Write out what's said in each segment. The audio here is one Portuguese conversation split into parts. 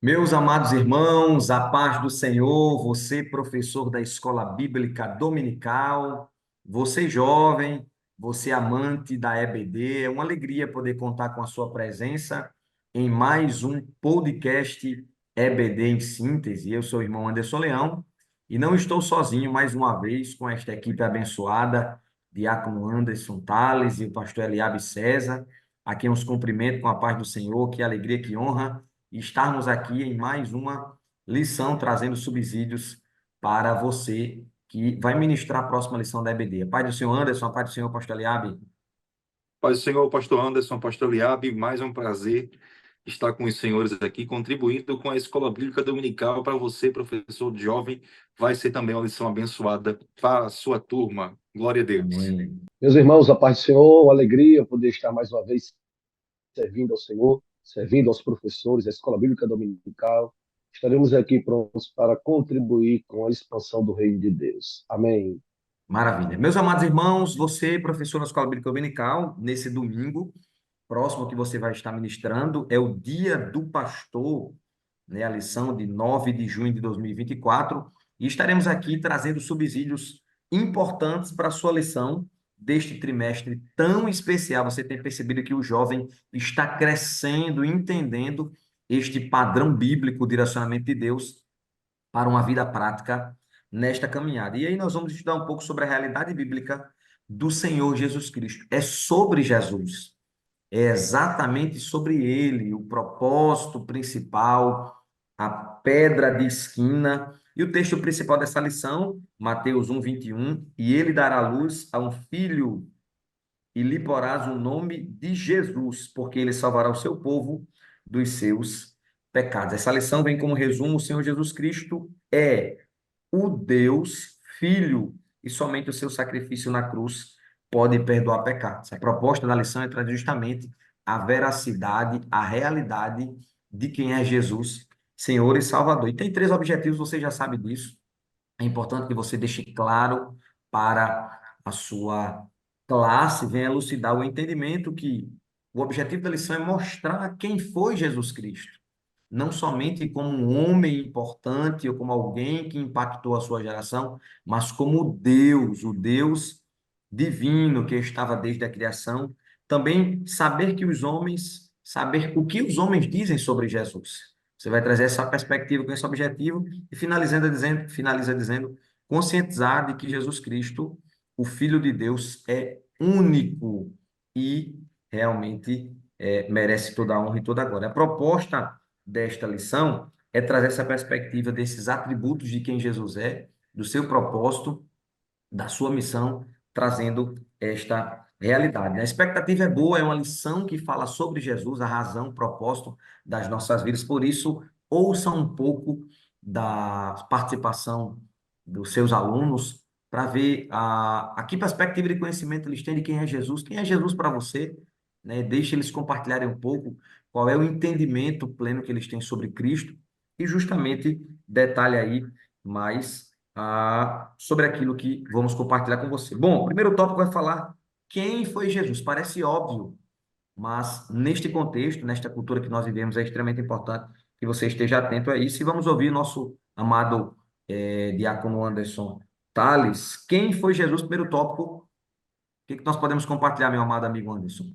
Meus amados irmãos, a paz do Senhor, você, professor da Escola Bíblica Dominical, você, jovem, você, amante da EBD, é uma alegria poder contar com a sua presença em mais um podcast EBD em síntese. Eu sou o irmão Anderson Leão e não estou sozinho mais uma vez com esta equipe abençoada, Diácono Anderson Tales e o pastor Eliabe César, a quem os cumprimento com a paz do Senhor, que alegria, que honra e estarmos aqui em mais uma lição trazendo subsídios para você que vai ministrar a próxima lição da EBD. A paz do Senhor Anderson, a paz do Senhor Pastor Eliabe. Paz do Senhor, pastor Anderson, pastor Liabe, mais um prazer estar com os senhores aqui, contribuindo com a Escola Bíblica Dominical para você, professor jovem. Vai ser também uma lição abençoada para a sua turma. Glória a Deus. Amém. Meus irmãos, a paz do Senhor, uma alegria poder estar mais uma vez servindo ao Senhor, servindo aos professores da Escola Bíblica Dominical. Estaremos aqui prontos para contribuir com a expansão do Reino de Deus. Amém. Maravilha. Meus amados irmãos, você, professor na Escola Bíblica Dominical, nesse domingo próximo que você vai estar ministrando é o Dia do Pastor, né? A lição de 9 de junho de 2024, e estaremos aqui trazendo subsídios importantes para a sua lição deste trimestre tão especial. Você tem percebido que o jovem está crescendo, entendendo este padrão bíblico, o direcionamento de Deus para uma vida prática nesta caminhada. E aí nós vamos estudar um pouco sobre a realidade bíblica do Senhor Jesus Cristo. É sobre Jesus. É exatamente sobre ele, o propósito principal, a pedra de esquina. E o texto principal dessa lição, Mateus 1:21, e ele dará luz a um filho e lhe porás o nome de Jesus, porque ele salvará o seu povo dos seus pecados. Essa lição vem como resumo: o Senhor Jesus Cristo é o Deus Filho, e somente o seu sacrifício na cruz pode perdoar pecados. A proposta da lição é trazer justamente a veracidade, a realidade de quem é Jesus, Senhor e Salvador. E tem três objetivos, você já sabe disso. É importante que você deixe claro para a sua classe, venha elucidar o entendimento que o objetivo da lição é mostrar quem foi Jesus Cristo, não somente como um homem importante ou como alguém que impactou a sua geração, mas como Deus, o Deus divino que estava desde a criação. Também saber que os homens, saber o que os homens dizem sobre Jesus. Você vai trazer essa perspectiva com esse objetivo e finaliza dizendo, conscientizar de que Jesus Cristo, o Filho de Deus, é único e realmente merece toda a honra e toda a glória. A proposta desta lição é trazer essa perspectiva desses atributos de quem Jesus é, do seu propósito, da sua missão, trazendo esta realidade. A expectativa é boa, é uma lição que fala sobre Jesus, a razão, o propósito das nossas vidas. Por isso, ouça um pouco da participação dos seus alunos para ver a que perspectiva de conhecimento eles têm de quem é Jesus para você, né? Deixe eles compartilharem um pouco qual é o entendimento pleno que eles têm sobre Cristo e justamente detalhe aí mais sobre aquilo que vamos compartilhar com você. Bom, o primeiro tópico vai falar quem foi Jesus. Parece óbvio, mas neste contexto, nesta cultura que nós vivemos, é extremamente importante que você esteja atento a isso. E vamos ouvir nosso amado diácono Anderson Tales. Quem foi Jesus? Primeiro tópico. O que que nós podemos compartilhar, meu amado amigo Anderson?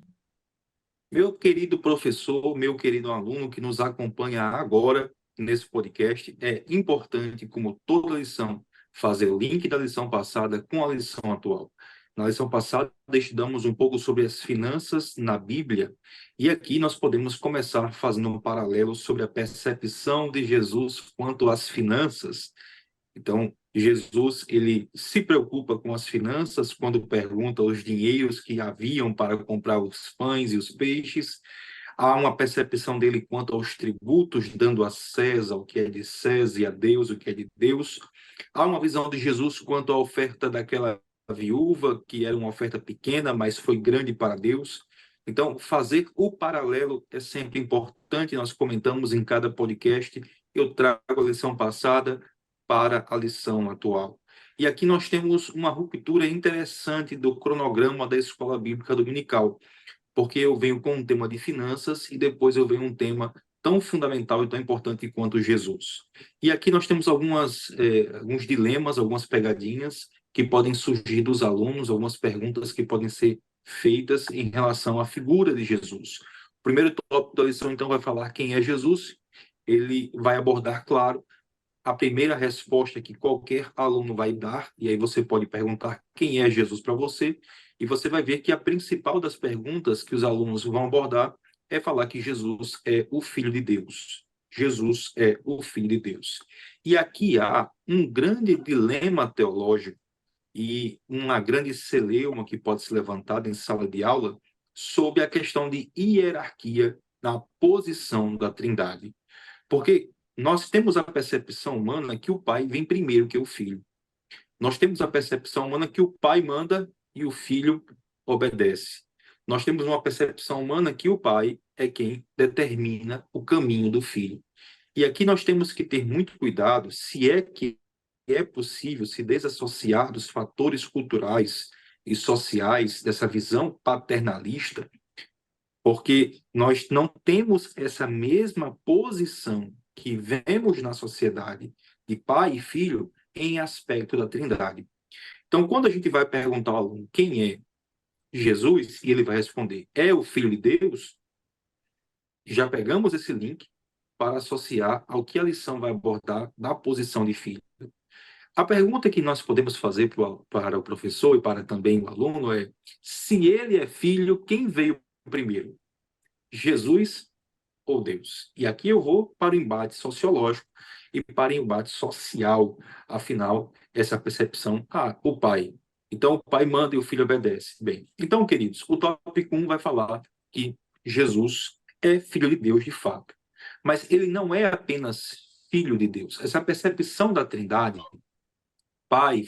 Meu querido professor, meu querido aluno que nos acompanha agora nesse podcast, é importante, como toda lição, fazer o link da lição passada com a lição atual. Na lição passada, estudamos um pouco sobre as finanças na Bíblia, e aqui nós podemos começar fazendo um paralelo sobre a percepção de Jesus quanto às finanças. Então, Jesus, ele se preocupa com as finanças quando pergunta os dinheiros que haviam para comprar os pães e os peixes. Há uma percepção dele quanto aos tributos, dando a César o que é de César e a Deus o que é de Deus. Há uma visão de Jesus quanto à oferta daquela viúva, que era uma oferta pequena, mas foi grande para Deus. Então, fazer o paralelo é sempre importante. Nós comentamos em cada podcast. Eu trago a lição passada para a lição atual. E aqui nós temos uma ruptura interessante do cronograma da Escola Bíblica Dominical, porque eu venho com um tema de finanças e depois eu venho um tema tão fundamental e tão importante quanto Jesus. E aqui nós temos alguns dilemas, algumas pegadinhas que podem surgir dos alunos, algumas perguntas que podem ser feitas em relação à figura de Jesus. O primeiro tópico da lição, então, vai falar quem é Jesus. Ele vai abordar, claro, a primeira resposta que qualquer aluno vai dar, e aí você pode perguntar quem é Jesus para você, e você vai ver que a principal das perguntas que os alunos vão abordar é falar que Jesus é o Filho de Deus. Jesus é o Filho de Deus. E aqui há um grande dilema teológico e uma grande celeuma que pode se levantar em sala de aula sobre a questão de hierarquia na posição da Trindade. Porque nós temos a percepção humana que o pai vem primeiro que o filho. Nós temos a percepção humana que o pai manda e o filho obedece. Nós temos uma percepção humana que o pai é quem determina o caminho do filho. E aqui nós temos que ter muito cuidado se é que é possível se desassociar dos fatores culturais e sociais dessa visão paternalista, porque nós não temos essa mesma posição que vemos na sociedade de pai e filho em aspecto da Trindade. Então, quando a gente vai perguntar ao aluno quem é Jesus, e ele vai responder, é o Filho de Deus, já pegamos esse link para associar ao que a lição vai abordar da posição de filho. A pergunta que nós podemos fazer para o professor e para também o aluno é: se ele é filho, quem veio primeiro? Jesus ou Deus? E aqui eu vou para o embate sociológico e para o embate social. Afinal, essa percepção, o pai. Então, o pai manda e o filho obedece. Bem, então, queridos, o tópico 1 vai falar que Jesus é filho de Deus de fato. Mas ele não é apenas filho de Deus. Essa percepção da Trindade, Pai,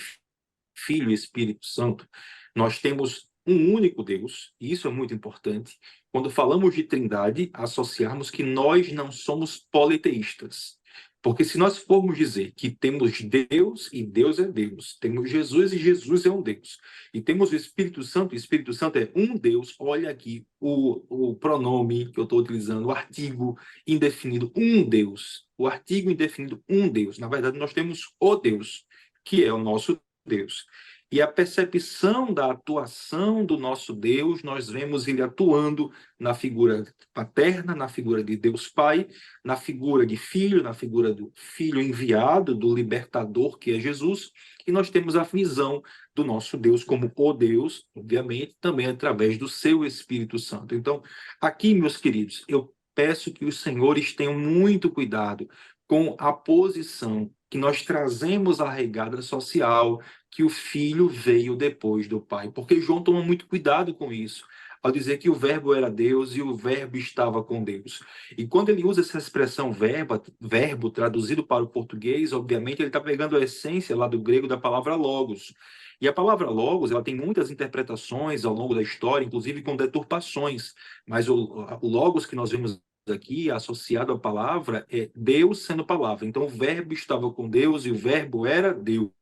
Filho e Espírito Santo, nós temos um único Deus, e isso é muito importante. Quando falamos de Trindade, associarmos que nós não somos politeístas. Porque se nós formos dizer que temos Deus e Deus é Deus, temos Jesus e Jesus é um Deus, e temos o Espírito Santo e o Espírito Santo é um Deus, olha aqui o pronome que eu estou utilizando, o artigo indefinido, um Deus. O artigo indefinido, um Deus. Na verdade, nós temos o Deus, que é o nosso Deus. E a percepção da atuação do nosso Deus, nós vemos ele atuando na figura paterna, na figura de Deus Pai, na figura de Filho, na figura do Filho enviado, do libertador, que é Jesus, e nós temos a visão do nosso Deus como o Deus, obviamente, também através do seu Espírito Santo. Então, aqui, meus queridos, eu peço que os senhores tenham muito cuidado com a posição que nós trazemos à regada social, que o filho veio depois do pai. Porque João toma muito cuidado com isso, ao dizer que o verbo era Deus e o verbo estava com Deus. E quando ele usa essa expressão verbo traduzido para o português, obviamente ele está pegando a essência lá do grego da palavra logos. E a palavra logos, ela tem muitas interpretações ao longo da história, inclusive com deturpações. Mas o logos que nós vemos aqui, associado à palavra, é Deus sendo palavra. Então, o verbo estava com Deus e o verbo era Deus.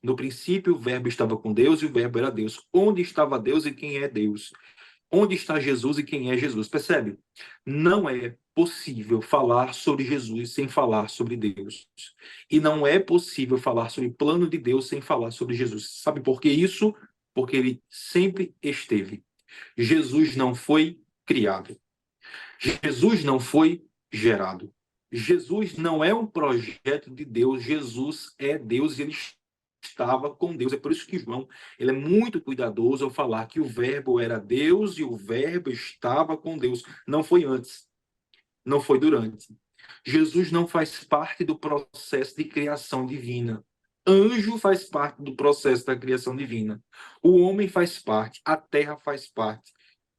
No princípio, o verbo estava com Deus e o verbo era Deus. Onde estava Deus e quem é Deus? Onde está Jesus e quem é Jesus? Percebe? Não é possível falar sobre Jesus sem falar sobre Deus. E não é possível falar sobre o plano de Deus sem falar sobre Jesus. Sabe por que isso? Porque ele sempre esteve. Jesus não foi criado. Jesus não foi gerado. Jesus não é um projeto de Deus. Jesus é Deus e ele estava com Deus. É por isso que João ele é muito cuidadoso ao falar que o verbo era Deus e o verbo estava com Deus. Não foi antes, não foi durante. Jesus não faz parte do processo de criação divina. Anjo faz parte do processo da criação divina. O homem faz parte, a terra faz parte.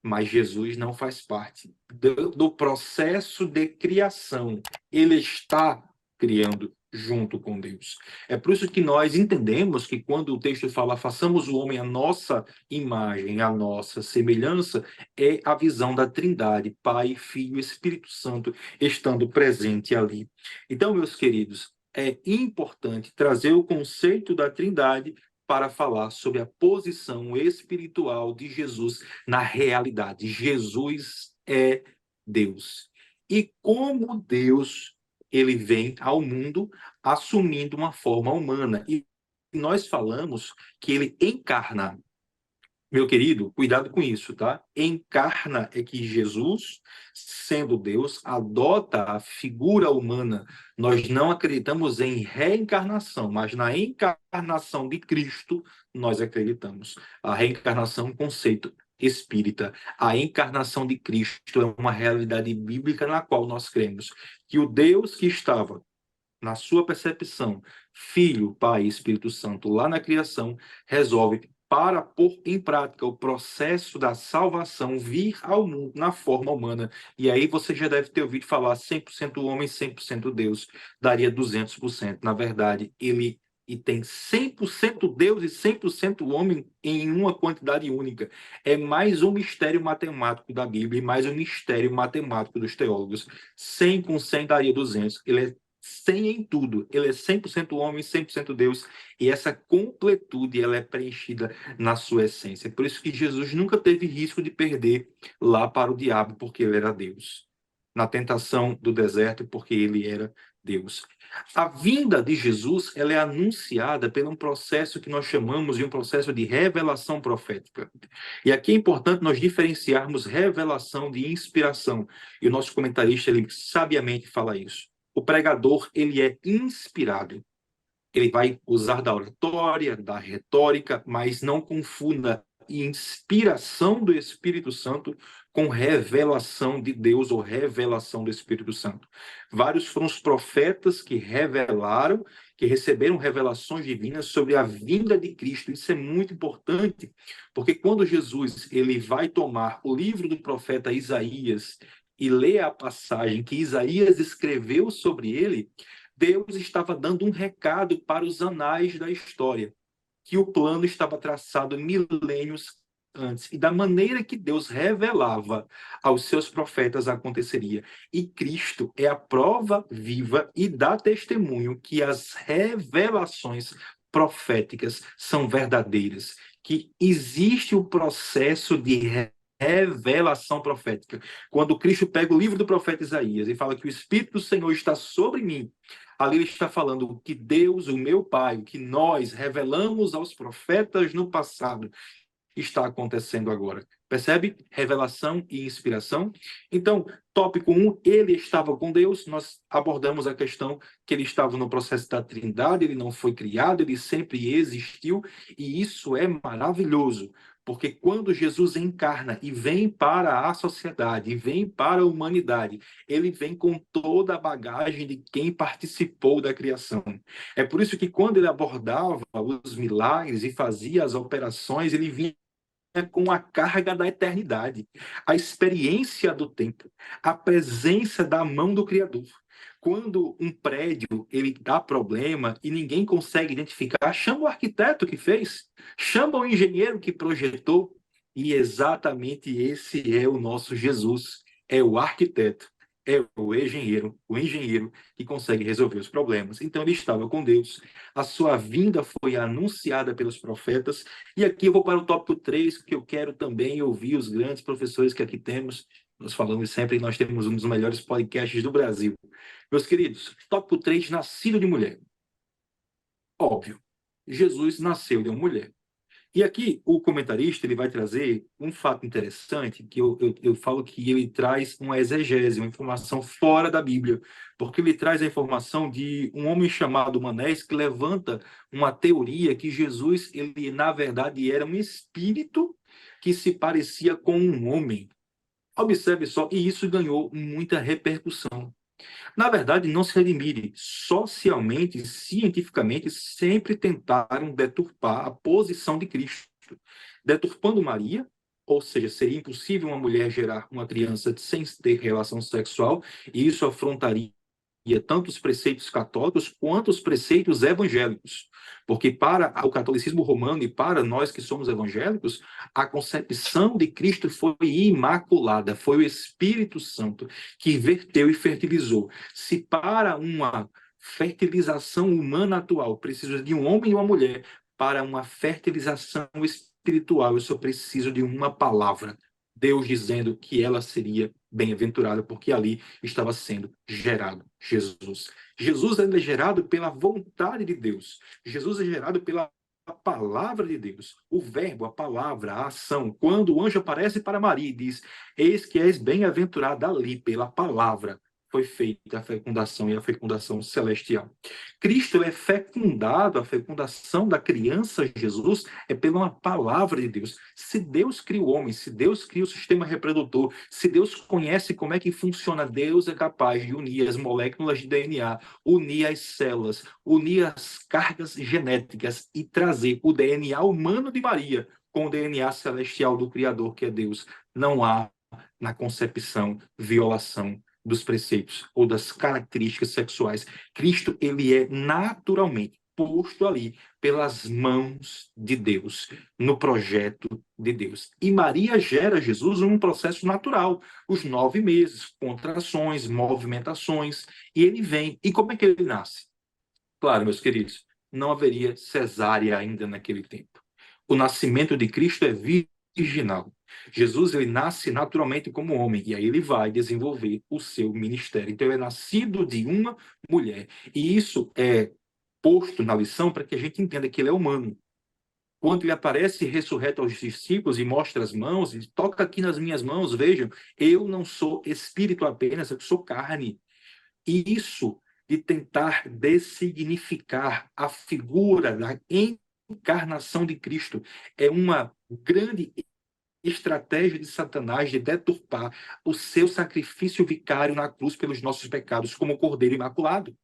Mas Jesus não faz parte do processo de criação. Ele está criando junto com Deus. É por isso que nós entendemos que quando o texto fala façamos o homem a nossa imagem, a nossa semelhança, é a visão da Trindade, Pai, Filho e Espírito Santo estando presente ali. Então, meus queridos, é importante trazer o conceito da Trindade para falar sobre a posição espiritual de Jesus na realidade. Jesus é Deus. e como Deus ele vem ao mundo assumindo uma forma humana. E nós falamos que ele encarna. Meu querido, cuidado com isso, tá? Encarna é que Jesus, sendo Deus, adota a figura humana. Nós não acreditamos em reencarnação, mas na encarnação de Cristo nós acreditamos. A reencarnação é um conceito espírita. A encarnação de Cristo é uma realidade bíblica na qual nós cremos que o Deus que estava na sua percepção, Filho, Pai e Espírito Santo, lá na criação, resolve para pôr em prática o processo da salvação, vir ao mundo na forma humana. E aí você já deve ter ouvido falar 100% homem, 100% Deus, daria 200%. Na verdade, ele e tem 100% Deus e 100% homem em uma quantidade única. É mais um mistério matemático da Bíblia e mais um mistério matemático dos teólogos. 100 com 100 daria 200. Ele é 100 em tudo. Ele é 100% homem, 100% Deus. E essa completude ela é preenchida na sua essência. Por isso que Jesus nunca teve risco de perder lá para o diabo, porque ele era Deus. Na tentação do deserto, porque ele era Deus. A vinda de Jesus ela é anunciada por um processo que nós chamamos de um processo de revelação profética. E aqui é importante nós diferenciarmos revelação de inspiração. E o nosso comentarista ele sabiamente fala isso. O pregador ele é inspirado. Ele vai usar da oratória, da retórica, mas não confunda inspiração do Espírito Santo com revelação de Deus ou revelação do Espírito Santo. Vários foram os profetas que revelaram, que receberam revelações divinas sobre a vinda de Cristo. Isso é muito importante, porque quando Jesus ele vai tomar o livro do profeta Isaías e lê a passagem que Isaías escreveu sobre ele, Deus estava dando um recado para os anais da história, que o plano estava traçado milênios antes, e da maneira que Deus revelava aos seus profetas aconteceria. E Cristo é a prova viva e dá testemunho que as revelações proféticas são verdadeiras, que existe o processo de revelação profética. Quando Cristo pega o livro do profeta Isaías e fala que o Espírito do Senhor está sobre mim, ali ele está falando que Deus, o meu Pai, o que nós revelamos aos profetas no passado, está acontecendo agora. Percebe? Revelação e inspiração. Então, tópico 1, ele estava com Deus. Nós abordamos a questão que ele estava no processo da Trindade, ele não foi criado, ele sempre existiu, e isso é maravilhoso. Porque quando Jesus encarna e vem para a sociedade, e vem para a humanidade, ele vem com toda a bagagem de quem participou da criação. É por isso que quando ele abordava os milagres e fazia as operações, ele vinha com a carga da eternidade, a experiência do tempo, a presença da mão do Criador. Quando um prédio ele dá problema e ninguém consegue identificar, chama o arquiteto que fez, chama o engenheiro que projetou, e exatamente esse é o nosso Jesus, é o arquiteto, é o engenheiro que consegue resolver os problemas. Então ele estava com Deus, a sua vinda foi anunciada pelos profetas, e aqui eu vou para o tópico 3, que eu quero também ouvir os grandes professores que aqui temos. Nós falamos sempre que nós temos um dos melhores podcasts do Brasil. Meus queridos, tópico 3, nascido de mulher. Óbvio, Jesus nasceu de uma mulher. E aqui o comentarista ele vai trazer um fato interessante, que eu falo que ele traz uma exegese, uma informação fora da Bíblia, porque ele traz a informação de um homem chamado Manés, que levanta uma teoria que Jesus, ele na verdade era um espírito que se parecia com um homem. Observe só, e isso ganhou muita repercussão. Na verdade, não se admire, socialmente, cientificamente, sempre tentaram deturpar a posição de Cristo. Deturpando Maria, ou seja, seria impossível uma mulher gerar uma criança sem ter relação sexual, e isso afrontaria tanto os preceitos católicos quanto os preceitos evangélicos. Porque para o catolicismo romano e para nós que somos evangélicos, a concepção de Cristo foi imaculada, foi o Espírito Santo que verteu e fertilizou. Se para uma fertilização humana atual precisa de um homem e uma mulher, para uma fertilização espiritual eu só preciso de uma palavra. Deus dizendo que ela seria bem-aventurada, porque ali estava sendo gerado Jesus. Jesus é gerado pela vontade de Deus. Jesus é gerado pela palavra de Deus. O verbo, a palavra, a ação. Quando o anjo aparece para Maria e diz: eis que és bem-aventurada, ali pela palavra foi feita a fecundação, e a fecundação celestial. Cristo é fecundado, a fecundação da criança Jesus é pela palavra de Deus. Se Deus cria o homem, se Deus cria o sistema reprodutor, se Deus conhece como é que funciona, Deus é capaz de unir as moléculas de DNA, unir as células, unir as cargas genéticas e trazer o DNA humano de Maria com o DNA celestial do Criador, que é Deus. Não há na concepção violação dos preceitos ou das características sexuais. Cristo, ele é naturalmente posto ali pelas mãos de Deus, no projeto de Deus. E Maria gera Jesus num processo natural, os 9 meses, contrações, movimentações, e ele vem. E como é que ele nasce? Claro, meus queridos, não haveria cesárea ainda naquele tempo. O nascimento de Cristo é virginal. Jesus, ele nasce naturalmente como homem, e aí ele vai desenvolver o seu ministério. Então, ele é nascido de uma mulher. E isso é posto na lição para que a gente entenda que ele é humano. Quando ele aparece ressurreto aos discípulos e mostra as mãos, ele toca aqui nas minhas mãos, vejam, eu não sou espírito apenas, eu sou carne. E isso de tentar dessignificar a figura da encarnação de Cristo é uma grande estratégia de Satanás de deturpar o seu sacrifício vicário na cruz pelos nossos pecados como Cordeiro Imaculado.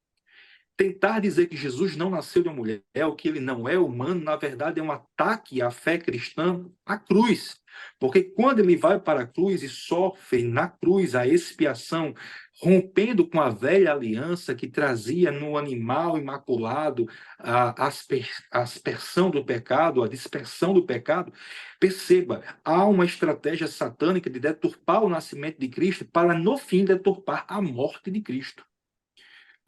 Tentar dizer que Jesus não nasceu de uma mulher, ou que ele não é humano, na verdade é um ataque à fé cristã à cruz. Porque quando ele vai para a cruz e sofre na cruz a expiação, rompendo com a velha aliança que trazia no animal imaculado a aspersão do pecado, a dispersão do pecado, perceba, há uma estratégia satânica de deturpar o nascimento de Cristo para, no fim, deturpar a morte de Cristo.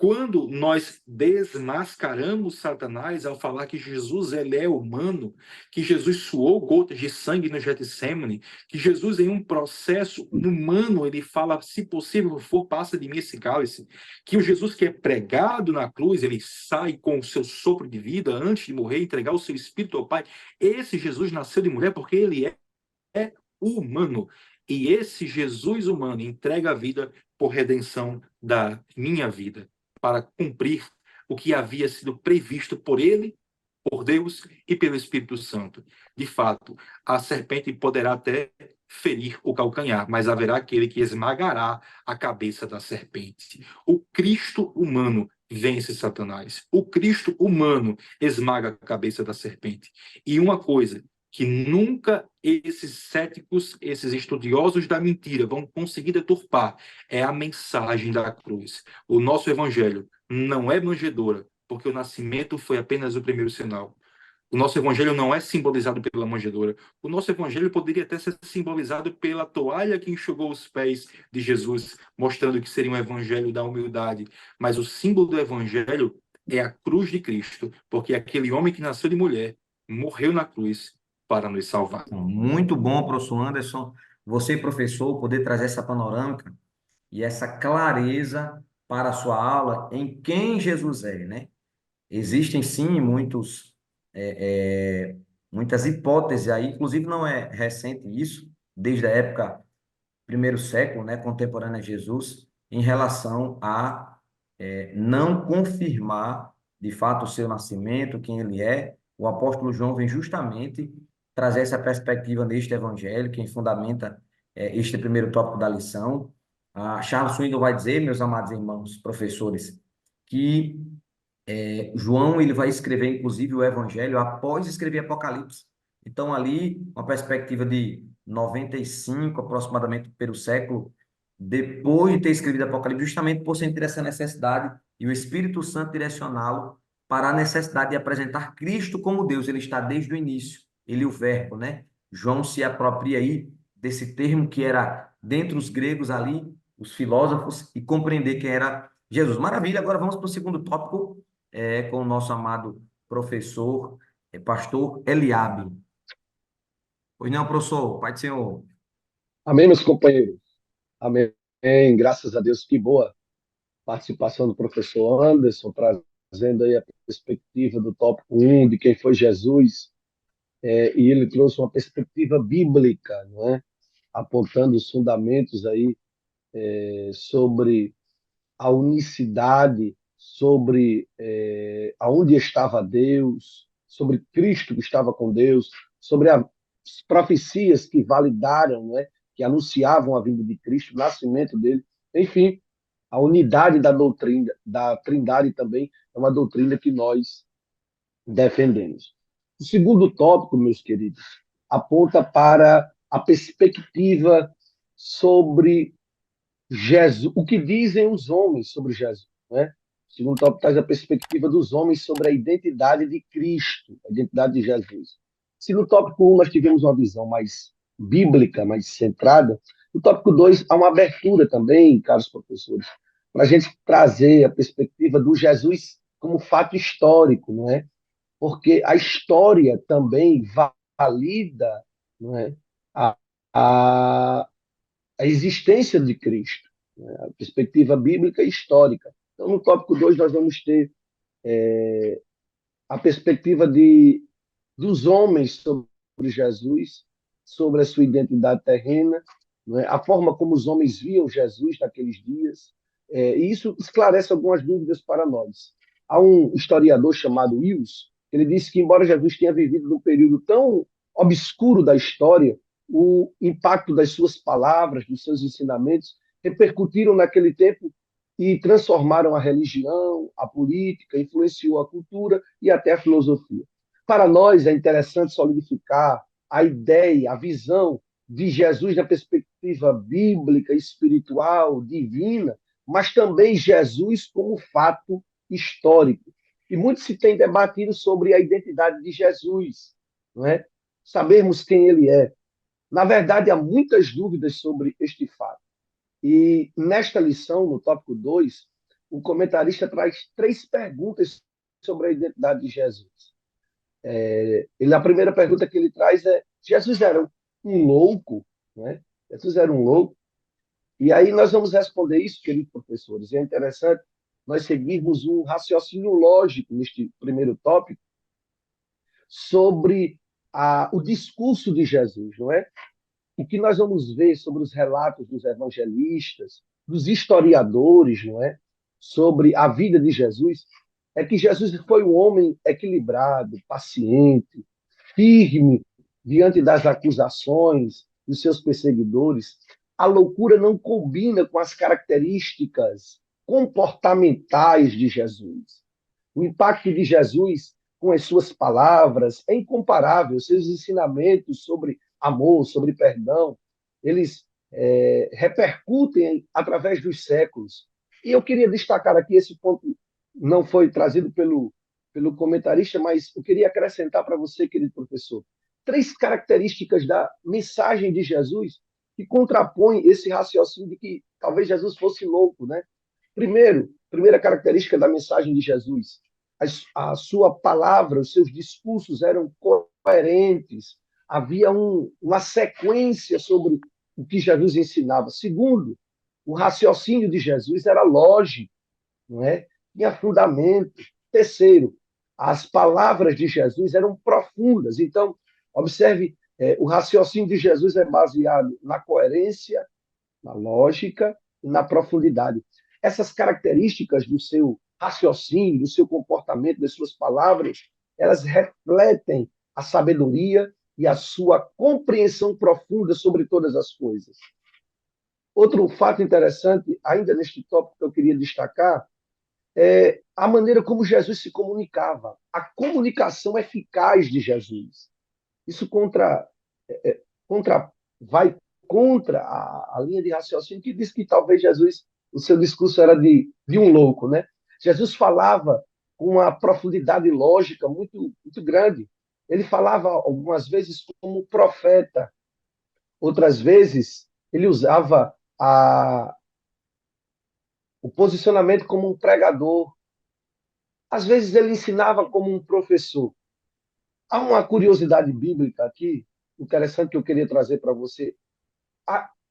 Quando nós desmascaramos Satanás ao falar que Jesus ele é humano, que Jesus suou gotas de sangue no Getsemane, que Jesus em um processo humano, ele fala, se possível for, passa de mim esse cálice, que o Jesus que é pregado na cruz, ele sai com o seu sopro de vida antes de morrer, entregar o seu espírito ao Pai. Esse Jesus nasceu de mulher porque ele é humano. E esse Jesus humano entrega a vida por redenção da minha vida, para cumprir o que havia sido previsto por ele, por Deus e pelo Espírito Santo. De fato, a serpente poderá até ferir o calcanhar, mas haverá aquele que esmagará a cabeça da serpente. O Cristo humano vence Satanás. O Cristo humano esmaga a cabeça da serpente. E uma coisa que nunca esses céticos, esses estudiosos da mentira vão conseguir deturpar é a mensagem da cruz. O nosso evangelho não é manjedoura, porque o nascimento foi apenas o primeiro sinal. O nosso evangelho não é simbolizado pela manjedoura. O nosso evangelho poderia até ser simbolizado pela toalha que enxugou os pés de Jesus, mostrando que seria um evangelho da humildade. Mas o símbolo do evangelho é a cruz de Cristo, porque aquele homem que nasceu de mulher morreu na cruz para nos salvar. Muito bom, professor Anderson, você, professor, poder trazer essa panorâmica e essa clareza para a sua aula em quem Jesus é, né? Existem sim muitas hipóteses aí, inclusive não é recente isso, desde a época primeiro século, né, contemporânea a Jesus, em relação a não confirmar de fato o seu nascimento, quem ele é. O apóstolo João vem justamente trazer essa perspectiva neste evangelho, quem fundamenta este primeiro tópico da lição. Charles Swindoll vai dizer, meus amados irmãos, professores, que João ele vai escrever, inclusive, o Evangelho após escrever Apocalipse. Então, ali, uma perspectiva de 95, aproximadamente, pelo século, depois de ter escrevido Apocalipse, justamente por sentir essa necessidade e o Espírito Santo direcioná-lo para a necessidade de apresentar Cristo como Deus. Ele está desde o início, ele é o verbo, né? João se apropria aí desse termo que era, dentre os gregos ali, os filósofos, e compreender quem era Jesus. Maravilha, agora vamos para o segundo tópico, com o nosso amado professor, pastor Eliabe. Pois não, professor, Pai do Senhor. Amém, meus companheiros. Amém. Graças a Deus, que boa participação do professor Anderson, trazendo aí a perspectiva do tópico 1, de quem foi Jesus, e ele trouxe uma perspectiva bíblica, não é? Apontando os fundamentos aí sobre a unicidade, sobre aonde estava Deus, sobre Cristo que estava com Deus, sobre as profecias que validaram, né, que anunciavam a vinda de Cristo, o nascimento dele, enfim, a unidade da doutrina, da Trindade também é uma doutrina que nós defendemos. O segundo tópico, meus queridos, aponta para a perspectiva sobre Jesus, o que dizem os homens sobre Jesus, né? O segundo tópico traz a perspectiva dos homens sobre a identidade de Cristo, a identidade de Jesus. Se no tópico 1 nós tivemos uma visão mais bíblica, mais centrada, no tópico 2 há uma abertura também, caros professores, para a gente trazer a perspectiva do Jesus como fato histórico, não é? Porque a história também valida, não é? a, a, a existência de Cristo, né? A perspectiva bíblica e histórica. Então, no tópico 2 nós vamos ter a perspectiva dos homens sobre Jesus, sobre a sua identidade terrena, não é? A forma como os homens viam Jesus naqueles dias, e isso esclarece algumas dúvidas para nós. Há um historiador chamado Wills, ele disse que, embora Jesus tenha vivido num período tão obscuro da história, o impacto das suas palavras, dos seus ensinamentos, repercutiram naquele tempo e transformaram a religião, a política, influenciou a cultura e até a filosofia. Para nós é interessante solidificar a ideia, a visão de Jesus na perspectiva bíblica, espiritual, divina, mas também Jesus como fato histórico. E muito se tem debatido sobre a identidade de Jesus, não é? Sabermos quem ele é. Na verdade, há muitas dúvidas sobre este fato. E nesta lição, no tópico 2, o comentarista traz três perguntas sobre a identidade de Jesus. A primeira pergunta que ele traz é: Jesus era um louco? Né? Jesus era um louco? E aí nós vamos responder isso, queridos professores. E é interessante nós seguirmos um raciocínio lógico neste primeiro tópico sobre o discurso de Jesus, não é? O que nós vamos ver sobre os relatos dos evangelistas, dos historiadores, não é? Sobre a vida de Jesus, é que Jesus foi um homem equilibrado, paciente, firme diante das acusações dos seus perseguidores. A loucura não combina com as características comportamentais de Jesus. O impacto de Jesus com as suas palavras é incomparável. Seus ensinamentos sobre amor, sobre perdão, eles repercutem através dos séculos. E eu queria destacar aqui esse ponto, não foi trazido pelo comentarista, mas eu queria acrescentar para você, querido professor, três características da mensagem de Jesus que contrapõem esse raciocínio de que talvez Jesus fosse louco, né? Primeira característica da mensagem de Jesus, a sua palavra, os seus discursos eram coerentes, havia uma sequência sobre o que Jesus ensinava. Segundo, o raciocínio de Jesus era lógico, não é? Tinha fundamento. Terceiro, as palavras de Jesus eram profundas. Então, observe, o raciocínio de Jesus é baseado na coerência, na lógica e na profundidade. Essas características do seu raciocínio, do seu comportamento, das suas palavras, elas refletem a sabedoria e a sua compreensão profunda sobre todas as coisas. Outro fato interessante, ainda neste tópico que eu queria destacar, é a maneira como Jesus se comunicava, a comunicação eficaz de Jesus. Isso vai contra a linha de raciocínio que diz que talvez Jesus, o seu discurso era de um louco, né? Jesus falava com uma profundidade lógica muito grande. Ele falava algumas vezes como profeta, outras vezes ele usava o posicionamento como um pregador. Às vezes ele ensinava como um professor. Há uma curiosidade bíblica aqui, interessante, que eu queria trazer para você.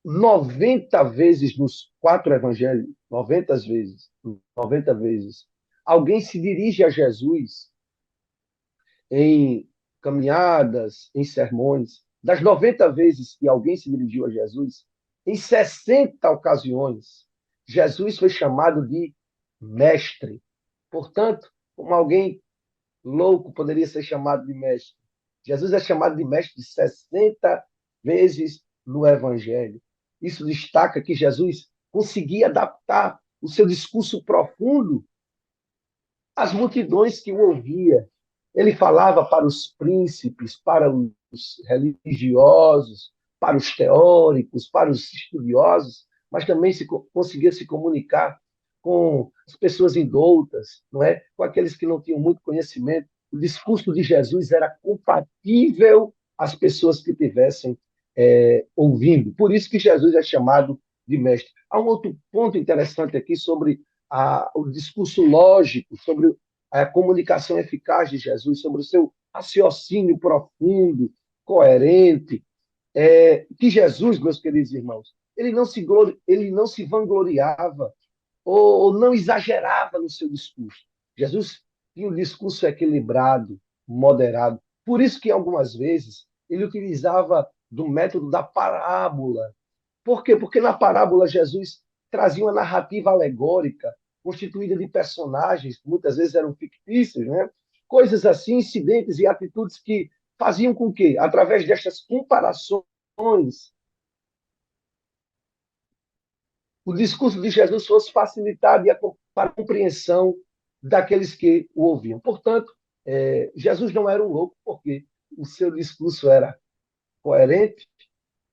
90 vezes nos 4 evangelhos, 90 vezes, alguém se dirige a Jesus em caminhadas, em sermões. Das 90 vezes que alguém se dirigiu a Jesus, em 60 ocasiões, Jesus foi chamado de mestre. Portanto, como alguém louco poderia ser chamado de mestre? Jesus é chamado de mestre 60 vezes no Evangelho. Isso destaca que Jesus conseguia adaptar o seu discurso profundo às multidões que o ouviam. Ele falava para os príncipes, para os religiosos, para os teóricos, para os estudiosos, mas também conseguia se comunicar com as pessoas indoutas, não é? Com aqueles que não tinham muito conhecimento. O discurso de Jesus era compatível às pessoas que tivessem ouvindo. Por isso que Jesus é chamado de mestre. Há um outro ponto interessante aqui sobre o discurso lógico, sobre a comunicação eficaz de Jesus, sobre o seu raciocínio profundo, coerente, que Jesus, meus queridos irmãos, ele não se vangloriava ou não exagerava no seu discurso. Jesus tinha um discurso equilibrado, moderado. Por isso que algumas vezes ele utilizava do método da parábola. Por quê? Porque na parábola Jesus trazia uma narrativa alegórica, constituída de personagens que muitas vezes eram fictícios, né? Coisas assim, incidentes e atitudes que faziam com que, através destas comparações, o discurso de Jesus fosse facilitado para a compreensão daqueles que o ouviam. Portanto, Jesus não era um louco, porque o seu discurso era coerente,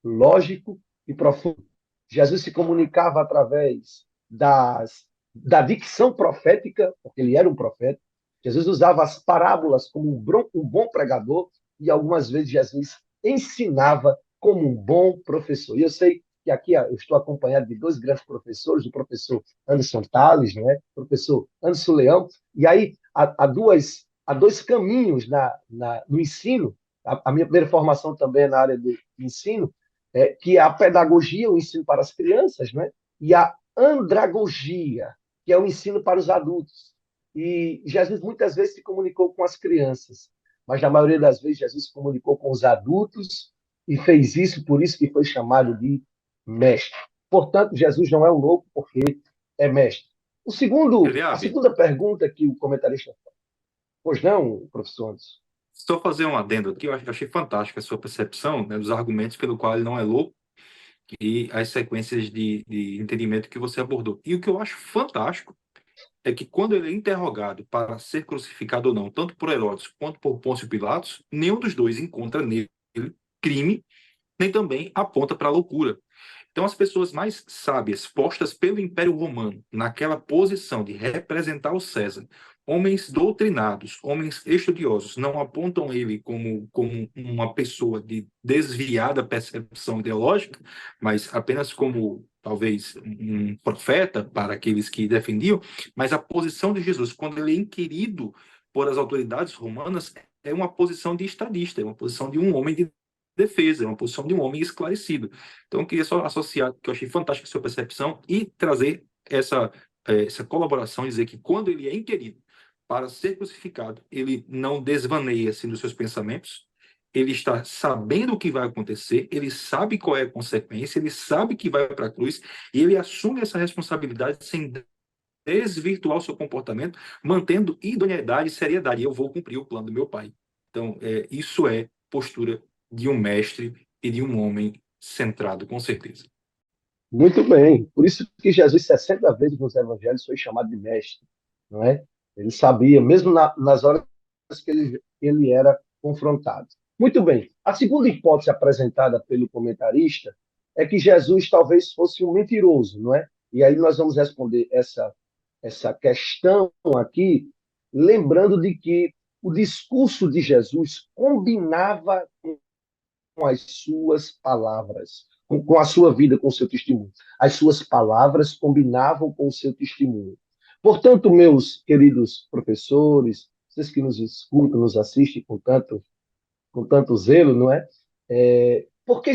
lógico e profundo. Jesus se comunicava através da dicção profética, porque ele era um profeta. Jesus usava as parábolas como um bom pregador e algumas vezes Jesus ensinava como um bom professor. E eu sei que aqui eu estou acompanhado de dois grandes professores, o professor Anderson Tales, né? O professor Anderson Leão, e aí há dois caminhos no ensino. A minha primeira formação também é na área de ensino, que é a pedagogia, o ensino para as crianças, né? E a andragogia, que é o ensino para os adultos. E Jesus muitas vezes se comunicou com as crianças, mas na maioria das vezes Jesus se comunicou com os adultos e fez isso, por isso que foi chamado de mestre. Portanto, Jesus não é um louco porque é mestre. A Eliabe, segunda pergunta que o comentarista faz. Pois não, professor Anderson? só fazer um adendo aqui, eu achei fantástica a sua percepção, né, dos argumentos pelo qual ele não é louco e as sequências de entendimento que você abordou. E o que eu acho fantástico é que quando ele é interrogado para ser crucificado ou não, tanto por Herodes quanto por Pôncio Pilatos, nenhum dos dois encontra nele crime, nem também aponta para a loucura. Então, as pessoas mais sábias, postas pelo Império Romano, naquela posição de representar o César, homens doutrinados, homens estudiosos, não apontam ele como uma pessoa de desviada percepção ideológica, mas apenas como, talvez, um profeta para aqueles que defendiam, mas a posição de Jesus, quando ele é inquirido por as autoridades romanas, é uma posição de estadista, é uma posição de um homem de defesa, é uma posição de um homem esclarecido. Então, eu queria só associar, que eu achei fantástica a sua percepção, e trazer essa colaboração, dizer que quando ele é inquirido para ser crucificado, ele não desvaneia assim, dos seus pensamentos, ele está sabendo o que vai acontecer, ele sabe qual é a consequência, ele sabe que vai para a cruz, e ele assume essa responsabilidade sem desvirtuar o seu comportamento, mantendo idoneidade e seriedade. Eu vou cumprir o plano do meu pai. Então, isso é postura de um mestre e de um homem centrado, com certeza. Muito bem. Por isso que Jesus, 60 vezes nos evangelhos, foi chamado de mestre, não é? Ele sabia, mesmo nas horas que ele era confrontado. Muito bem. A segunda hipótese apresentada pelo comentarista é que Jesus talvez fosse um mentiroso, não é? E aí nós vamos responder essa questão aqui, lembrando de que o discurso de Jesus combinava com as suas palavras, com a sua vida, com o seu testemunho. As suas palavras combinavam com o seu testemunho. Portanto, meus queridos professores, vocês que nos escutam, nos assistem com tanto zelo, não é? Porque o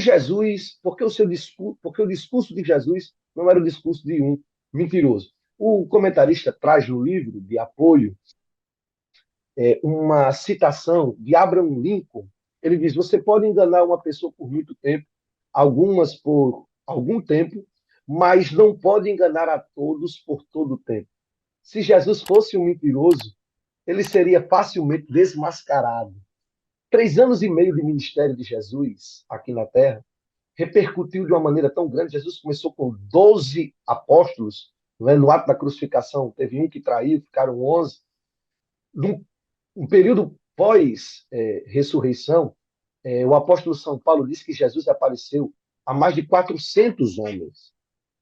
discurso de Jesus não era o discurso de um mentiroso. O comentarista traz no livro de apoio uma citação de Abraham Lincoln. Ele diz: você pode enganar uma pessoa por muito tempo, algumas por algum tempo, mas não pode enganar a todos por todo o tempo. Se Jesus fosse um mentiroso, ele seria facilmente desmascarado. 3 anos e meio de ministério de Jesus aqui na Terra repercutiu de uma maneira tão grande. Jesus começou com 12 apóstolos, não é? No ato da crucificação, teve um que traiu, ficaram 11. Um período pós-ressurreição, o apóstolo São Paulo disse que Jesus apareceu a mais de 400 homens.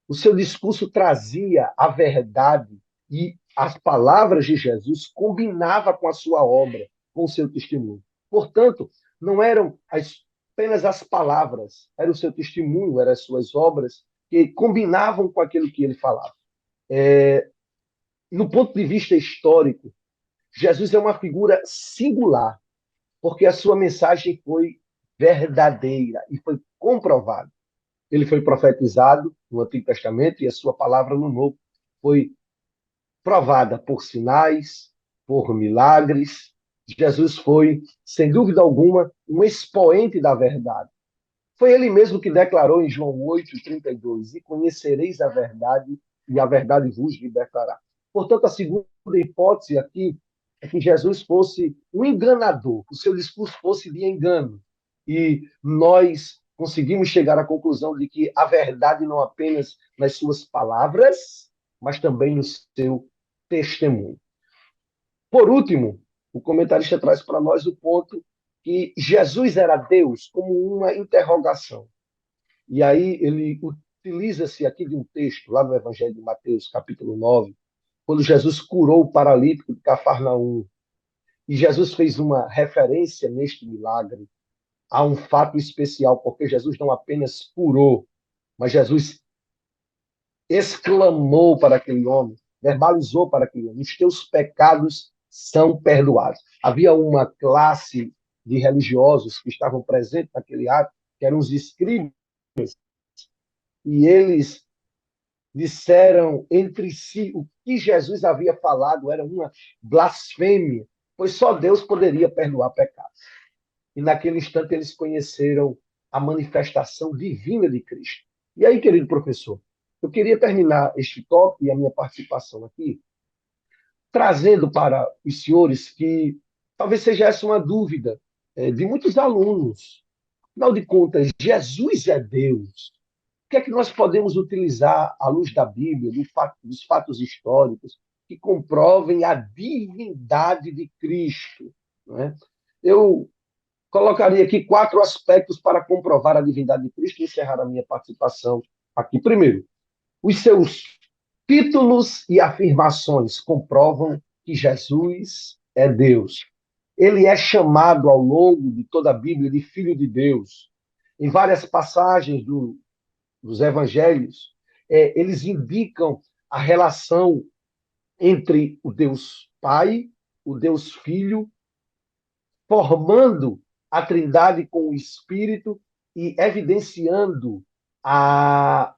O seu discurso trazia a verdade e as palavras de Jesus combinava com a sua obra, com o seu testemunho. Portanto, não eram apenas as palavras, era o seu testemunho, eram as suas obras que combinavam com aquilo que ele falava. No ponto de vista histórico, Jesus é uma figura singular, porque a sua mensagem foi verdadeira e foi comprovada. Ele foi profetizado no Antigo Testamento e a sua palavra no Novo foi provada por sinais, por milagres. Jesus foi, sem dúvida alguma, um expoente da verdade. Foi ele mesmo que declarou em João 8:32: e conhecereis a verdade, e a verdade vos libertará. Portanto, a segunda hipótese aqui é que Jesus fosse um enganador, que o seu discurso fosse de engano. E nós conseguimos chegar à conclusão de que a verdade não apenas nas suas palavras, mas também no seu testemunho. Por último, o comentarista traz para nós o ponto que Jesus era Deus como uma interrogação. E aí ele utiliza-se aqui de um texto, lá no Evangelho de Mateus, capítulo 9, quando Jesus curou o paralítico de Cafarnaum. E Jesus fez uma referência neste milagre a um fato especial, porque Jesus não apenas curou, mas Jesus exclamou para aquele homem, verbalizou para aquele homem: os teus pecados são perdoados. Havia uma classe de religiosos que estavam presentes naquele ato, que eram os escribas, e eles disseram entre si o que Jesus havia falado era uma blasfêmia, pois só Deus poderia perdoar pecados. E naquele instante eles conheceram a manifestação divina de Cristo. E aí, querido professor, eu queria terminar este tópico e a minha participação aqui, trazendo para os senhores que talvez seja essa uma dúvida de muitos alunos. Afinal de contas, Jesus é Deus. O que é que nós podemos utilizar à luz da Bíblia, dos fatos históricos, que comprovem a divindade de Cristo? Não é? Eu colocaria aqui 4 aspectos para comprovar a divindade de Cristo e encerrar a minha participação aqui. Primeiro, os seus títulos e afirmações comprovam que Jesus é Deus. Ele é chamado ao longo de toda a Bíblia de Filho de Deus. Em várias passagens dos evangelhos, eles indicam a relação entre o Deus Pai, o Deus Filho, formando a Trindade com o Espírito e evidenciando a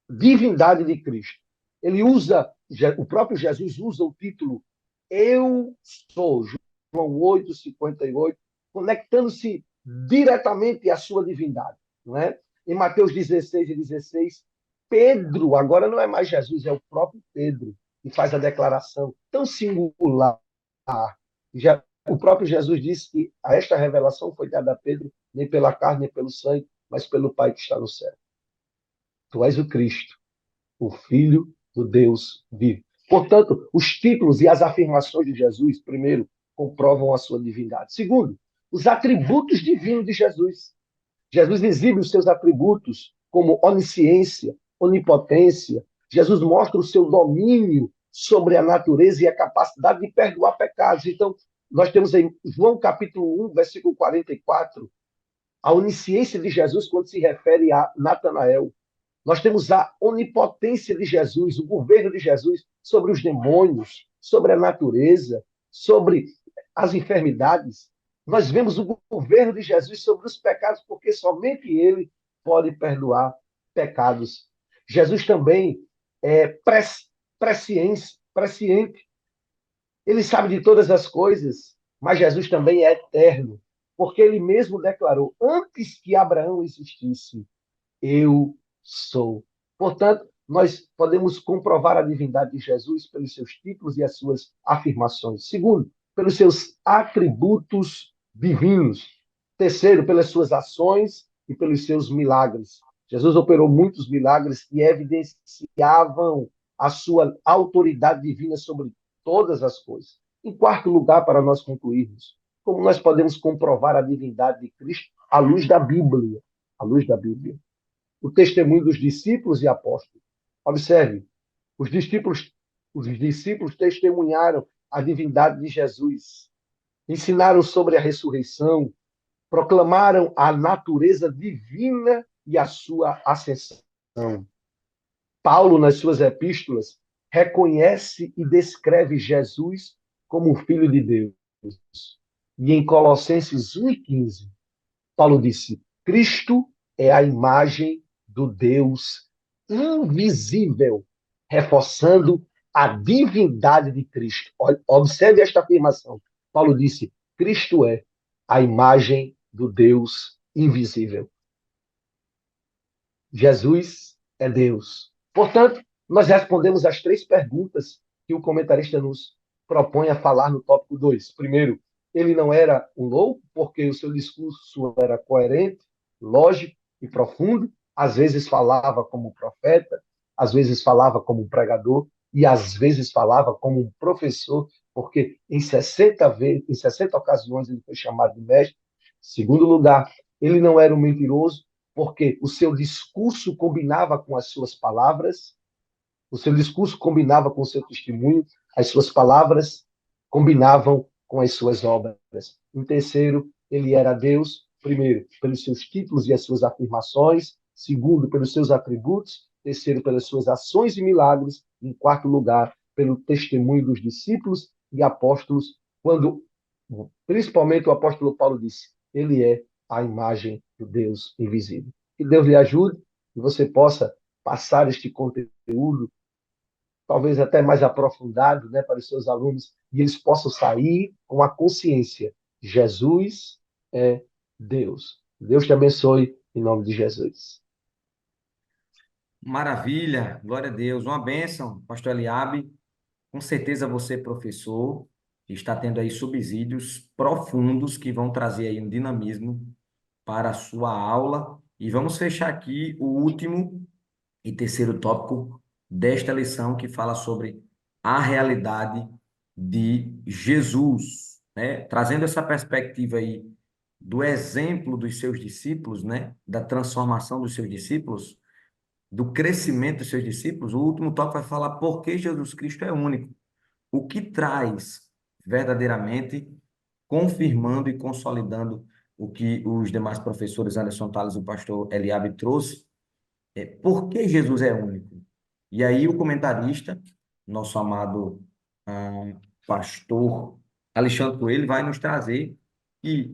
divindade de Cristo. O próprio Jesus usa o título Eu sou, João 8:58, conectando-se diretamente à sua divindade, não é? Em Mateus 16:16, Pedro, agora não é mais Jesus, é o próprio Pedro, que faz a declaração tão singular. O próprio Jesus disse que esta revelação foi dada a Pedro nem pela carne, nem pelo sangue, mas pelo Pai que está no céu. Tu és o Cristo, o Filho do Deus vivo. Portanto, os títulos e as afirmações de Jesus, primeiro, comprovam a sua divindade. Segundo, os atributos divinos de Jesus. Jesus exibe os seus atributos como onisciência, onipotência. Jesus mostra o seu domínio sobre a natureza e a capacidade de perdoar pecados. Então, nós temos em João capítulo 1, versículo 44, a onisciência de Jesus quando se refere a Natanael. Nós temos a onipotência de Jesus, o governo de Jesus sobre os demônios, sobre a natureza, sobre as enfermidades. Nós vemos o governo de Jesus sobre os pecados, porque somente ele pode perdoar pecados. Jesus também é presciente. Ele sabe de todas as coisas, mas Jesus também é eterno, porque ele mesmo declarou: antes que Abraão existisse, eu sou. Portanto, nós podemos comprovar a divindade de Jesus pelos seus títulos e as suas afirmações. Segundo, pelos seus atributos divinos. Terceiro, pelas suas ações e pelos seus milagres. Jesus operou muitos milagres que evidenciavam a sua autoridade divina sobre todas as coisas. Em quarto lugar, para nós concluirmos, como nós podemos comprovar a divindade de Cristo à luz da Bíblia? À luz da Bíblia, o testemunho dos discípulos e apóstolos. Observe, os discípulos testemunharam a divindade de Jesus, ensinaram sobre a ressurreição, proclamaram a natureza divina e a sua ascensão. Paulo, nas suas epístolas, reconhece e descreve Jesus como o Filho de Deus. E em Colossenses 1:15, Paulo disse: Cristo é a imagem do Deus invisível, reforçando a divindade de Cristo. Observe esta afirmação. Paulo disse: Cristo é a imagem do Deus invisível. Jesus é Deus. Portanto, nós respondemos as três perguntas que o comentarista nos propõe a falar no tópico 2. Primeiro, ele não era um louco, porque o seu discurso era coerente, lógico e profundo. Às vezes falava como profeta, às vezes falava como um pregador e às vezes falava como um professor, porque em 60 ocasiões ele foi chamado de mestre. Segundo lugar, ele não era um mentiroso, porque o seu discurso combinava com as suas palavras, o seu discurso combinava com o seu testemunho, as suas palavras combinavam com as suas obras. Em terceiro, ele era Deus, primeiro, pelos seus títulos e as suas afirmações, segundo, pelos seus atributos, terceiro, pelas suas ações e milagres, em quarto lugar, pelo testemunho dos discípulos e apóstolos, quando, principalmente, o apóstolo Paulo disse: ele é a imagem do Deus invisível. Que Deus lhe ajude e você possa passar este conteúdo, talvez até mais aprofundado, né, para os seus alunos, e eles possam sair com a consciência: Jesus é Deus. Deus te abençoe em nome de Jesus. Maravilha, glória a Deus. Uma bênção, pastor Eliabe. Com certeza você, professor, está tendo aí subsídios profundos que vão trazer aí um dinamismo para a sua aula. E vamos fechar aqui o último e terceiro tópico desta lição, que fala sobre a realidade de Jesus, né? Trazendo essa perspectiva aí do exemplo dos seus discípulos, né? Da transformação dos seus discípulos, do crescimento dos seus discípulos. O último tópico vai falar por que Jesus Cristo é único, o que traz verdadeiramente, confirmando e consolidando o que os demais professores Anderson Tales e o pastor Eliabe trouxe, por que Jesus é único? E aí o comentarista, nosso amado pastor Alexandre Coelho, vai nos trazer que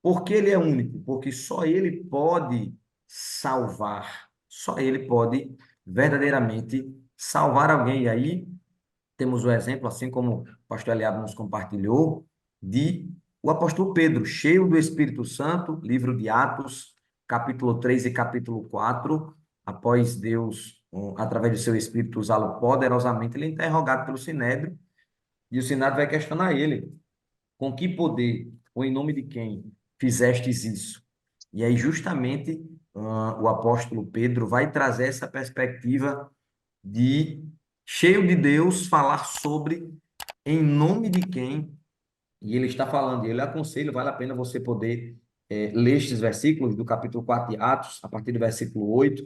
por que ele é único? Porque só ele pode salvar, só ele pode verdadeiramente salvar alguém. E aí temos o exemplo, assim como o pastor Eliab nos compartilhou, de o apóstolo Pedro, cheio do Espírito Santo, livro de Atos, capítulo 3 e capítulo 4, após Deus, através do seu Espírito, usá-lo poderosamente, ele é interrogado pelo Sinédrio, e o Sinédrio vai questionar ele: com que poder, ou em nome de quem, fizestes isso? E aí, justamente, o apóstolo Pedro vai trazer essa perspectiva de, cheio de Deus, falar sobre em nome de quem, e ele está falando, e ele aconselha, vale a pena você poder ler estes versículos do capítulo 4 de Atos, a partir do versículo 8.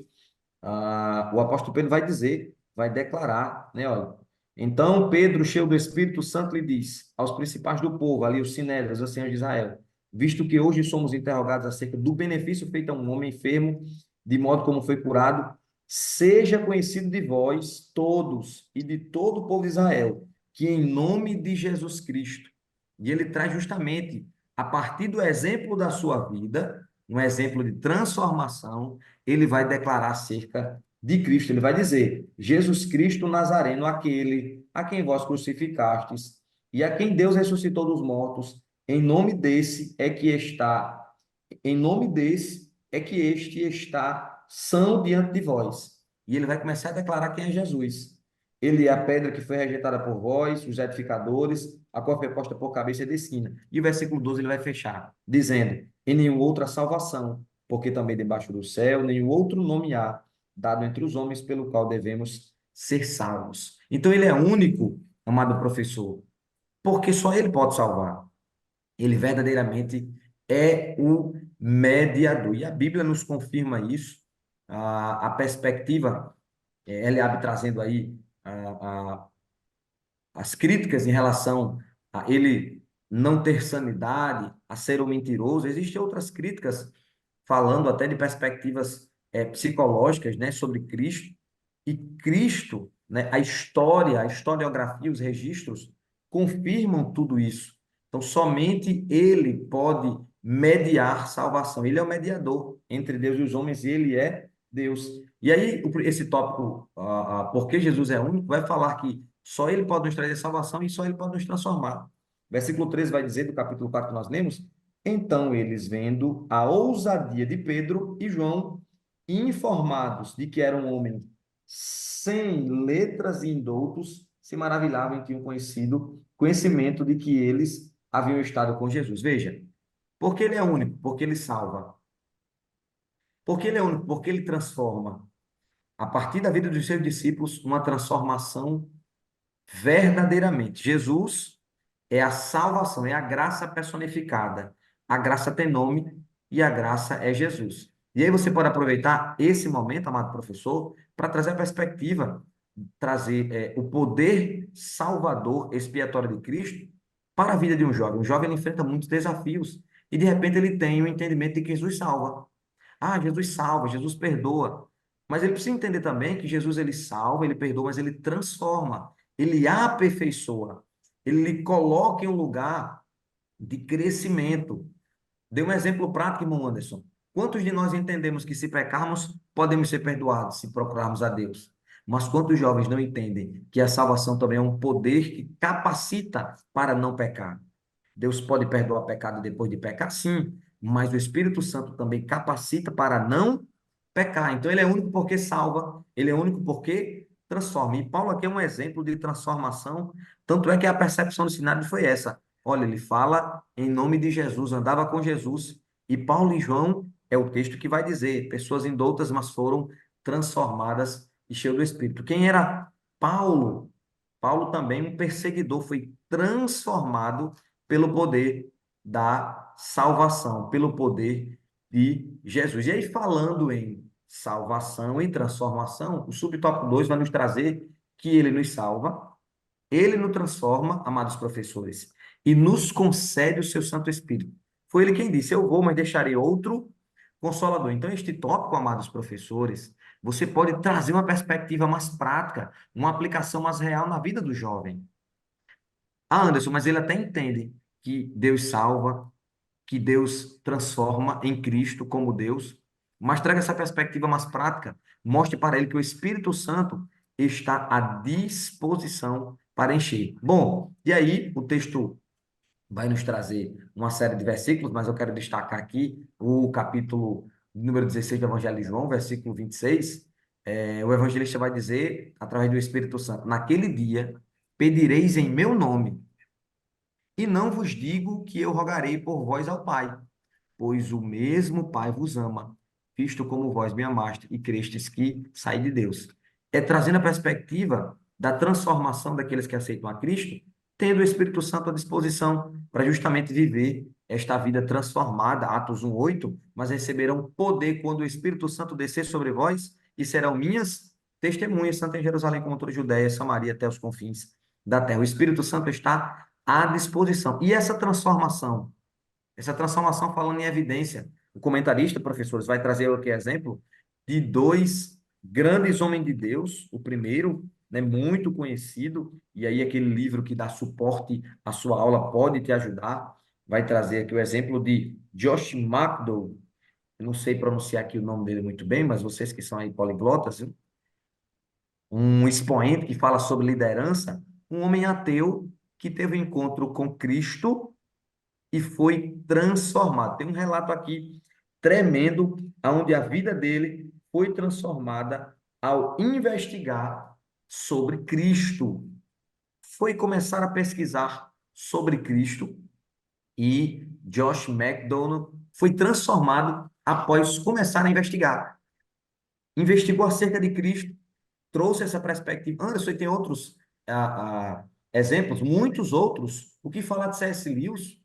O apóstolo Pedro vai dizer, vai declarar, né, olha, então Pedro, cheio do Espírito Santo, lhe disse aos principais do povo, ali os sinédrios, os anciãos de Israel: visto que hoje somos interrogados acerca do benefício feito a um homem enfermo, de modo como foi curado, seja conhecido de vós todos e de todo o povo de Israel, que em nome de Jesus Cristo, e ele traz justamente a partir do exemplo da sua vida, um exemplo de transformação, ele vai declarar acerca de Cristo. Ele vai dizer: Jesus Cristo Nazareno, aquele a quem vós crucificastes e a quem Deus ressuscitou dos mortos, em nome desse é que está, em nome desse é que este está são diante de vós. E ele vai começar a declarar quem é Jesus. Ele é a pedra que foi rejeitada por vós, os edificadores, a qual foi posta por cabeça de esquina. E o versículo 12 ele vai fechar, dizendo: em nenhum outra salvação, porque também debaixo do céu nenhum outro nome há, dado entre os homens, pelo qual devemos ser salvos. Então ele é único, amado professor, porque só ele pode salvar. Ele verdadeiramente é o mediador. E a Bíblia nos confirma isso. A perspectiva, Eliabe trazendo aí as críticas em relação a ele não ter sanidade, a ser um mentiroso. Existem outras críticas falando até de perspectivas psicológicas, né, sobre Cristo. E Cristo, né, a historiografia, os registros confirmam tudo isso. Então, somente Ele pode mediar salvação. Ele é o mediador entre Deus e os homens, e Ele é Deus. E aí, esse tópico, porque Jesus é único, vai falar que só Ele pode nos trazer salvação e só Ele pode nos transformar. Versículo 13 vai dizer, do capítulo 4 que nós lemos: então eles, vendo a ousadia de Pedro e João, informados de que era um homem sem letras e indoutos, se maravilhavam e tinham conhecimento de que eles haviam estado com Jesus. Veja, porque ele é único, porque ele salva. Porque ele é único, porque ele transforma. A partir da vida dos seus discípulos, uma transformação verdadeiramente. Jesus é a salvação, é a graça personificada. A graça tem nome e a graça é Jesus. E aí você pode aproveitar esse momento, amado professor, para trazer a perspectiva, trazer o poder salvador expiatório de Cristo para a vida de um jovem. Um jovem ele enfrenta muitos desafios e de repente ele tem o entendimento de que Jesus salva. Ah, Jesus salva, Jesus perdoa. Mas ele precisa entender também que Jesus ele salva, ele perdoa, mas ele transforma, ele aperfeiçoa, ele lhe coloca em um lugar de crescimento. Dê um exemplo prático, irmão Anderson. Quantos de nós entendemos que se pecarmos, podemos ser perdoados se procurarmos a Deus? Mas quantos jovens não entendem que a salvação também é um poder que capacita para não pecar? Deus pode perdoar pecado depois de pecar, sim, mas o Espírito Santo também capacita para não pecar. Então, ele é único porque salva, ele é único porque transforma. E Paulo aqui é um exemplo de transformação, tanto é que a percepção do Sinário foi essa. Olha, ele fala em nome de Jesus, andava com Jesus, e Paulo e João é o texto que vai dizer, pessoas indoutas, mas foram transformadas e cheias do Espírito. Quem era Paulo? Paulo também, um perseguidor, foi transformado pelo poder da salvação, pelo poder de Jesus. E aí, falando em salvação, em transformação, o subtópico 2 vai nos trazer que ele nos salva, ele nos transforma, amados professores, e nos concede o seu Santo Espírito. Foi ele quem disse: eu vou, mas deixarei outro consolador. Então, este tópico, amados professores, você pode trazer uma perspectiva mais prática, uma aplicação mais real na vida do jovem. Ah, Anderson, mas ele até entende que Deus salva, que Deus transforma em Cristo como Deus, mas traga essa perspectiva mais prática. Mostre para ele que o Espírito Santo está à disposição para encher. Bom, e aí o texto vai nos trazer uma série de versículos, mas eu quero destacar aqui o capítulo número 16 do Evangelho de João, versículo 26. O evangelista vai dizer, através do Espírito Santo: naquele dia pedireis em meu nome, e não vos digo que eu rogarei por vós ao Pai, pois o mesmo Pai vos ama, visto como vós me amaste e crestes que saí de Deus. É trazendo a perspectiva da transformação daqueles que aceitam a Cristo, tendo o Espírito Santo à disposição para justamente viver esta vida transformada, Atos 1:8, mas receberão poder quando o Espírito Santo descer sobre vós e serão minhas testemunhas, tanto em Jerusalém como em toda a Judéia, Samaria, até os confins da terra. O Espírito Santo está à disposição. E essa transformação falando em evidência. O comentarista, professores, vai trazer aqui exemplo de dois grandes homens de Deus. O primeiro, né, muito conhecido, e aí aquele livro que dá suporte à sua aula pode te ajudar. vai trazer aqui o exemplo de Josh McDowell. Eu não sei pronunciar aqui o nome dele muito bem, mas vocês que são aí poliglotas, viu? Um expoente que fala sobre liderança, um homem ateu que teve um encontro com Cristo e foi transformado. Tem um relato aqui tremendo, onde a vida dele foi transformada ao investigar sobre Cristo. Foi começar a pesquisar sobre Cristo e Josh McDowell foi transformado após começar a investigar. Investigou acerca de Cristo, trouxe essa perspectiva. Anderson, e tem outros exemplos, muitos outros. O que falar de C.S. Lewis?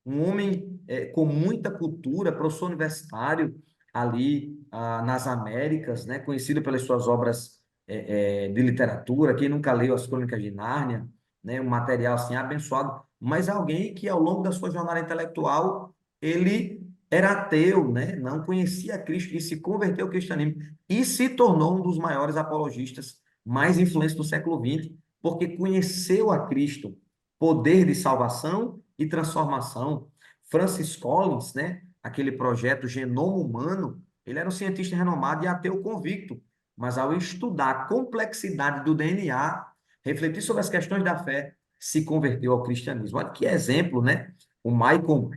Um homem com muita cultura, professor universitário ali nas Américas, né, conhecido pelas suas obras de literatura. Quem nunca leu As Crônicas de Nárnia, né, um material assim abençoado, mas alguém que ao longo da sua jornada intelectual ele era ateu, né, não conhecia Cristo e se converteu ao cristianismo e se tornou um dos maiores apologistas mais influentes do século XX, porque conheceu a Cristo, poder de salvação e transformação. Francis Collins, né, aquele projeto Genoma Humano, ele era um cientista renomado e ateu convicto, mas ao estudar a complexidade do DNA, refletir sobre as questões da fé, se converteu ao cristianismo. Olha que exemplo, né? O Michael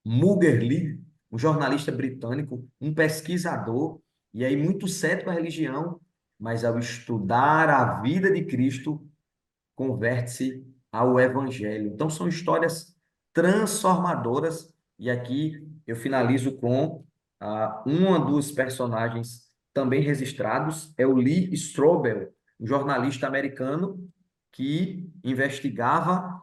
Muggerly, um jornalista britânico, um pesquisador, e aí muito cético à religião, mas ao estudar a vida de Cristo, converte-se ao Evangelho. Então, são histórias transformadoras, e aqui eu finalizo com uma dos personagens também registrados, é o Lee Strobel, um jornalista americano que investigava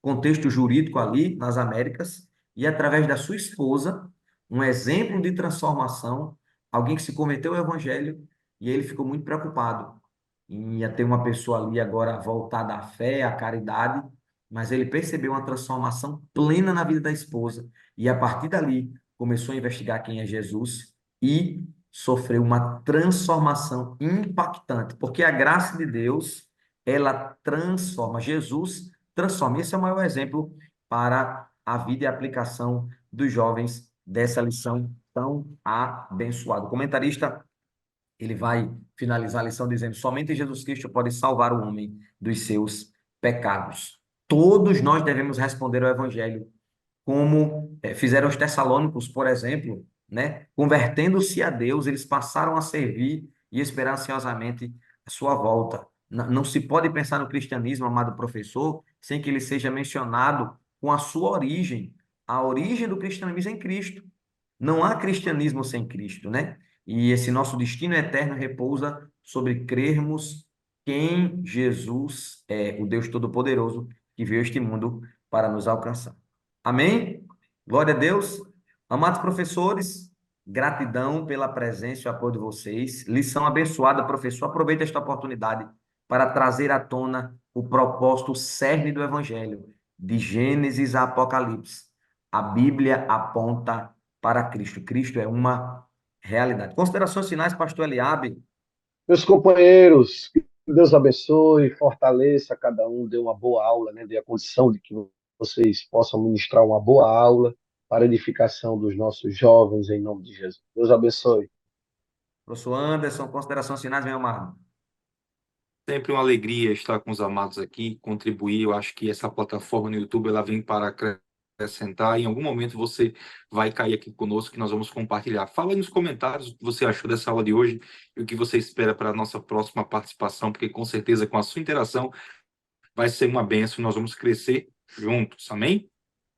contexto jurídico ali nas Américas, e através da sua esposa, um exemplo de transformação, alguém que se converteu ao Evangelho, e ele ficou muito preocupado ia ter uma pessoa ali agora voltada à fé, à caridade, mas ele percebeu uma transformação plena na vida da esposa e a partir dali começou a investigar quem é Jesus e sofreu uma transformação impactante, porque a graça de Deus, ela transforma, Jesus transforma. Esse é o maior exemplo para a vida e a aplicação dos jovens dessa lição tão abençoada. O comentarista ele vai finalizar a lição dizendo: somente Jesus Cristo pode salvar o homem dos seus pecados. Todos nós devemos responder ao Evangelho, como fizeram os tessalônicos, por exemplo, né? Convertendo-se a Deus, eles passaram a servir e esperar ansiosamente a sua volta. Não se pode pensar no cristianismo, amado professor, sem que ele seja mencionado com a sua origem. A origem do cristianismo é em Cristo. Não há cristianismo sem Cristo, né? E esse nosso destino eterno repousa sobre crermos quem Jesus é, o Deus Todo-Poderoso que veio a este mundo para nos alcançar. Amém? Glória a Deus. Amados professores, gratidão pela presença e o apoio de vocês. Lição abençoada, professor. Aproveita esta oportunidade para trazer à tona o propósito, o cerne do Evangelho, de Gênesis a Apocalipse. A Bíblia aponta para Cristo. Cristo é uma realidade. Considerações finais, pastor Eliabe. Meus companheiros, que Deus abençoe, fortaleça cada um, dê uma boa aula, né? Dê a condição de que vocês possam ministrar uma boa aula para a edificação dos nossos jovens, em nome de Jesus. Deus abençoe. Professor Anderson, considerações finais, meu amado. Sempre uma alegria estar com os amados aqui, contribuir. Eu acho que essa plataforma no YouTube ela vem para acrescentar. Em algum momento você vai cair aqui conosco que nós vamos compartilhar. Fala aí nos comentários o que você achou dessa aula de hoje e o que você espera para a nossa próxima participação, porque com certeza com a sua interação vai ser uma bênção e nós vamos crescer juntos. Amém?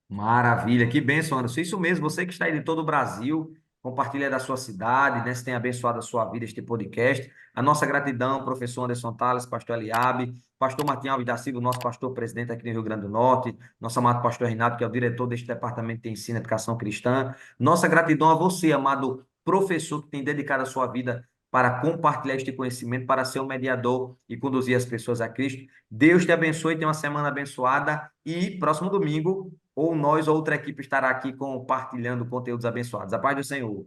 Maravilha, que bênção, Anderson. Isso mesmo, você que está aí de todo o Brasil, compartilha da sua cidade, né? Se tem abençoado a sua vida este podcast. A nossa gratidão, professor Anderson Tales, pastor Eliabe, pastor Martim Alves da Silva, nosso pastor presidente aqui no Rio Grande do Norte, nosso amado pastor Renato, que é o diretor deste departamento de ensino e educação cristã. Nossa gratidão a você, amado professor, que tem dedicado a sua vida para compartilhar este conhecimento, para ser um mediador e conduzir as pessoas a Cristo. Deus te abençoe, tenha uma semana abençoada e próximo domingo ou nós ou outra equipe estará aqui compartilhando conteúdos abençoados. A paz do Senhor.